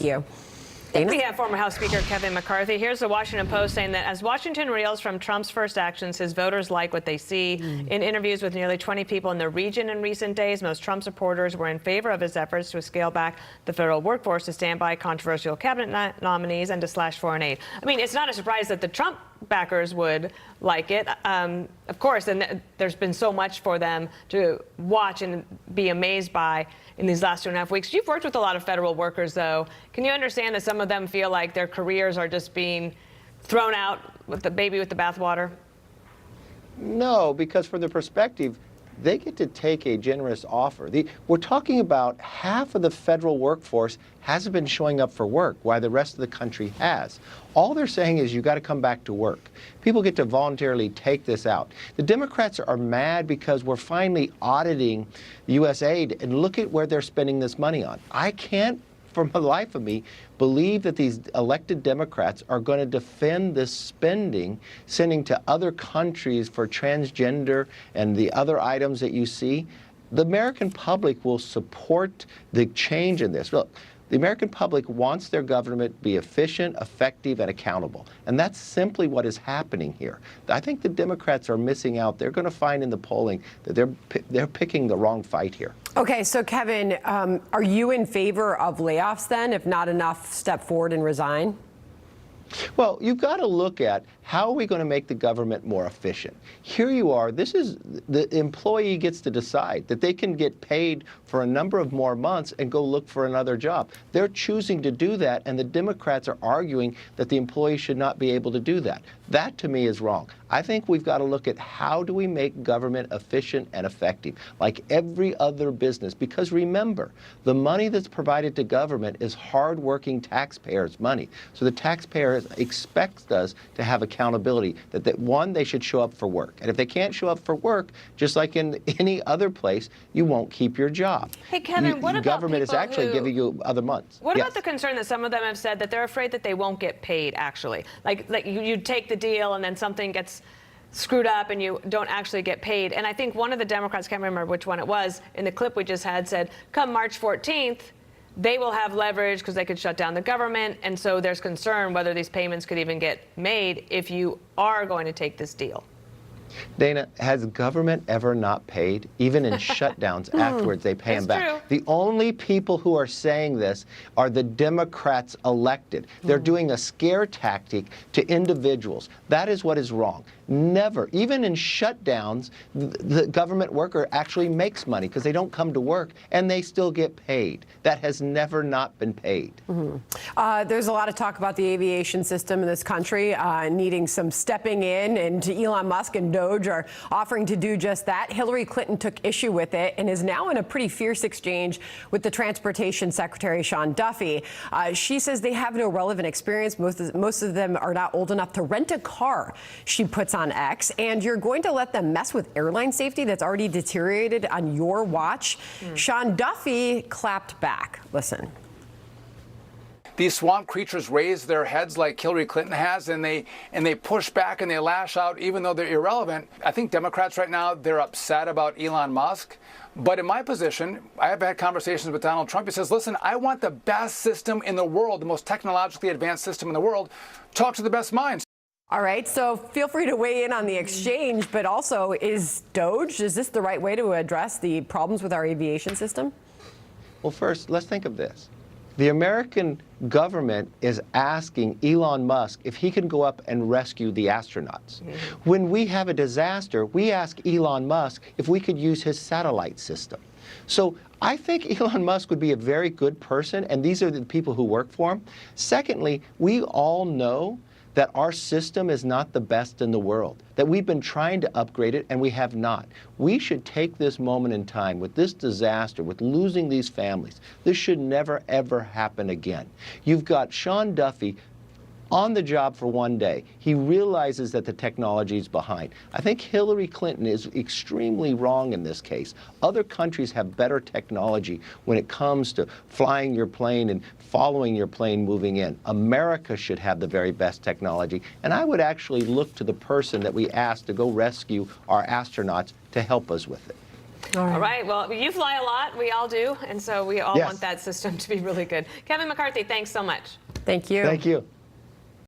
you. Dana? We have former House Speaker Kevin McCarthy. Here's the Washington Post saying that as Washington reels from Trump's first actions, his voters like what they see. In interviews with nearly 20 people in the region in recent days, most Trump supporters were in favor of his efforts to scale back the federal workforce, to stand by controversial cabinet nominees, and to slash foreign aid. I mean, it's not a surprise that the Trump backers would like it, of course, and there's been so much for them to watch and be amazed by in these last 2.5 weeks. You've worked with a lot of federal workers, though. Can you understand that some of them feel like their careers are just being thrown out with the baby with the bathwater? No, because from the perspective, they get to take a generous offer. We're talking about half of the federal workforce hasn't been showing up for work, while the rest of the country has. All they're saying is you got to come back to work. People get to voluntarily take this out. The Democrats are mad because we're finally auditing U.S. aid, and look at where they're spending this money on. I can't, for the life of me, believe that these elected Democrats are going to defend this spending, sending to other countries for transgender and the other items that you see. The American public will support the change in this. Look, the American public wants their government to be efficient, effective, and accountable. And that's simply what is happening here. I think the Democrats are missing out. They're going to find in the polling that they're picking the wrong fight here. Okay, so Kevin, are you in favor of layoffs then? If not enough, step forward and resign? Well, you've got to look at how are we going to make the government more efficient. Here you are. This is the employee gets to decide that they can get paid for a number of more months and go look for another job. They're choosing to do that, and the Democrats are arguing that the employee should not be able to do that. That, to me, is wrong. I think we've got to look at how do we make government efficient and effective, like every other business. Because remember, the money that's provided to government is hard-working taxpayers' money. So the taxpayers expect us to have accountability, that one, they should show up for work. And if they can't show up for work, just like in any other place, you won't keep your job. Hey, Kevin, what about government is actually giving you other months? What Yes. about the concern that some of them have said that they're afraid that they won't get paid, actually? Like you take the deal and then something gets screwed up and you don't actually get paid. And I think one of the Democrats, can't remember which one it was, in the clip we just had said, come March 14th, they will have leverage because they could shut down the government. And so there's concern whether these payments could even get made if you are going to take this deal. Dana, has government ever not paid? Even in shutdowns afterwards, they pay them back. True. The only people who are saying this are the Democrats elected. They're doing a scare tactic to individuals. That is what is wrong. Never, even in shutdowns, the government worker actually makes money because they don't come to work and they still get paid. That has never not been paid. There's a lot of talk about the aviation system in this country needing some stepping in, and Elon Musk and Doge are offering to do just that. Hillary Clinton took issue with it and is now in a pretty fierce exchange with the Transportation Secretary, Sean Duffy. She says they have no relevant experience. Most of them are not old enough to rent a car, she puts on X, and you're going to let them mess with airline safety that's already deteriorated on your watch. Sean Duffy clapped back. Listen. These swamp creatures raise their heads like Hillary Clinton has, and they push back and they lash out even though they're irrelevant. I think Democrats right now, they're upset about Elon Musk. But in my position, I have had conversations with Donald Trump. He says, listen, I want the best system in the world, the most technologically advanced system in the world. Talk to the best minds. All right, so feel free to weigh in on the exchange, but also, is this the right way to address the problems with our aviation system? Well, first, let's think of this. The American government is asking Elon Musk if he can go up and rescue the astronauts. When we have a disaster, we ask Elon Musk if we could use his satellite system. So I think Elon Musk would be a very good person, and these are the people who work for him. Secondly, we all know that our system is not the best in the world, that we've been trying to upgrade it and we have not. We should take this moment in time with this disaster, with losing these families. This should never, ever happen again. You've got Sean Duffy on the job for one day. He realizes that the technology is behind. I think Hillary Clinton is extremely wrong in this case. Other countries have better technology when it comes to flying your plane and following your plane moving in. America should have the very best technology, and I would actually look to the person that we asked to go rescue our astronauts to help us with it. All right. Well, you fly a lot. We all do. And so we all Yes. want that system to be really good. Kevin McCarthy, thanks so much. Thank you. Thank you.